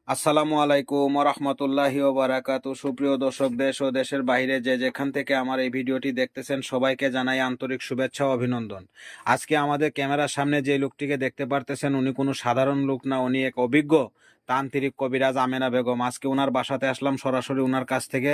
আসসালামু আলাইকুম রহমতুল্লাহি ও বারাকাতু। সুপ্রিয় দর্শক, দেশ ও দেশের বাইরে যে যেখান থেকে আমার এই ভিডিওটি দেখতেছেন সবাইকে জানাই আন্তরিক শুভেচ্ছা ও অভিনন্দন। আজকে আমাদের ক্যামেরার সামনে যে লোকটিকে দেখতে পারতেছেন উনি কোনো সাধারণ লোক না, উনি এক অভিজ্ঞ তান্ত্রিক কবিরাজ আমেনা বেগম। আজকে ওনার বাসাতে আসলাম, সরাসরি ওনার কাছ থেকে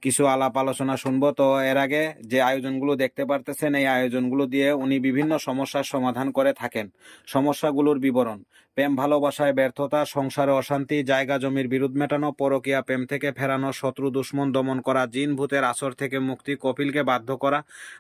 কিছু আলাপ আলোচনা শুনবো। তো এর আগে যে আয়োজনগুলো দেখতে পারতেছেন এই আয়োজনগুলো দিয়ে উনি বিভিন্ন সমস্যার সমাধান করে থাকেন। সমস্যাগুলোর বিবরণ: প্রেম ভালোবাসায় ব্যর্থতা, সংসারে অশান্তি, জায়গা জমির বিরোধ মেটানো, পরকীয়া প্রেম থেকে ফেরানো, শত্রু দুশ্মন দমন করা, জিন ভূতের আসর থেকে মুক্তি, কপিলকে বাধ্য করা,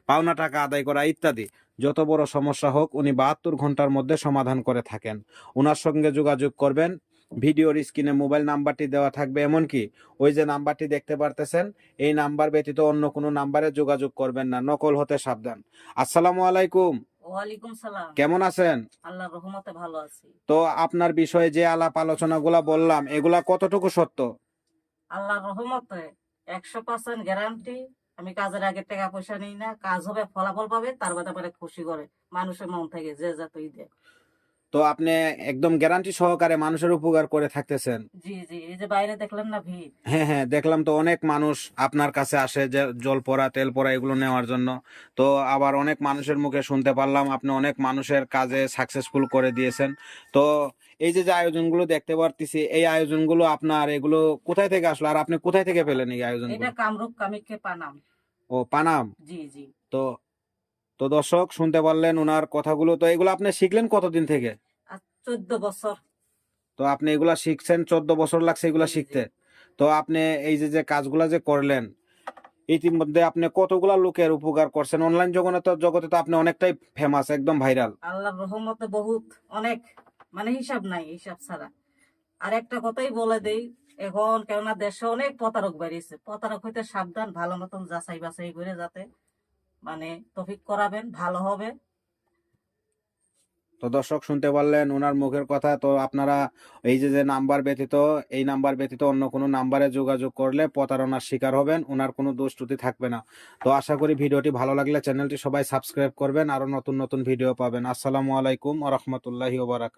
পাওনা টাকা আদায় করা ইত্যাদি। যত বড় সমস্যা হোক উনি 72 ঘন্টার মধ্যে সমাধান করে থাকেন। ওনার সঙ্গে যোগাযোগ করবেন, ভিডিওর স্ক্রিনে মোবাইল নাম্বারটি দেওয়া থাকবে, এমনকি ওই যে নাম্বারটি দেখতে পারতেছেন এই নাম্বার ব্যতীত অন্য কোনো নাম্বারে যোগাযোগ করবেন না, নকল হতে সাবধান। আসসালামু আলাইকুম। ওয়ালাইকুম সালাম। কেমন আছেন? আল্লাহর রহমতে ভালো আছি। তো আপনার বিষয়ে যে আলাপ আলোচনাগুলা বললাম এগুলা কতটুকু সত্য? আল্লাহর রহমতে 100% গ্যারান্টি। আমি কাজের আগে টাকা পয়সা নিই না, কাজ হবে ফলাফল পাবে তার বাদে পরে খুশি করে মানুষের মন থেকে যে যতই দেয়। তো আপনি একদম গ্যারান্টি সহকারে মানুষের উপকার করে থাকতেছেন। জি জি, এই যে বাইরে দেখলেন না ভিড়। হ্যাঁ হ্যাঁ, দেখলাম তো অনেক মানুষ আপনার কাছে আসে যে জল পড়া তেল পড়া এগুলো নেওয়ার জন্য। তো আবার অনেক মানুষের মুখে শুনতে পারলাম আপনি অনেক মানুষের কাজে সাকসেসফুল করে দিয়েছেন। তো এই যে যে আয়োজনগুলো দেখতে পারতেছি এই আয়োজনগুলো আপনার এগুলো কোথায় থেকে আসলো, আর আপনি কোথায় থেকে পেলেন এই আয়োজনগুলো? এটা কামরূপ কামিক্ষে পানাম। ও, পানাম। জি জি। তো তো দর্শক শুনতে পারলেন ওনার কথাগুলো। তো এগুলো আপনি শিখলেন কতদিন থেকে? আর 14 বছর। তো আপনি এগুলা শিখছেন, 14 বছর লাগছে এগুলা জি, জি। শিখতে। তো আপনি এই যে যে কাজগুলা যে করলেন ইতিমধ্যে আপনি কতগুলা লোকের উপকার করছেন? অনলাইন জগতে তো আপনি অনেকটাই ফেমাস, একদম ভাইরাল। আল্লাহর রহমতে বহুত, অনেক, মানে হিসাব নাই হিসাব ছাড়া। আর একটা কথাই বলে দেই, এখন কেননা দেশে অনেক প্রতারক বেরিয়েছে, প্রতারক হইতে সাবধান, ভালো মতন যাচাই বাছাই করে যাতে মানে তফিক করাবেন ভালো হবে। তো দর্শক শুনতে পারলেন ওনার মুখের কথা। তো আপনারা এই যে যে নাম্বার ব্যতীত, এই নাম্বার ব্যতীত অন্য কোনো নাম্বারে যোগাযোগ করলে প্রতারণার শিকার হবেন, ওনার কোনো দোষ ত্রুটি থাকবে না। তো আশা করি ভিডিওটি ভালো লাগলে চ্যানেলটি সবাই সাবস্ক্রাইব করবেন, আরো নতুন নতুন ভিডিও পাবেন। আসসালামু আলাইকুম ওয়া রাহমাতুল্লাহি ওয়া বারাকাতুহু।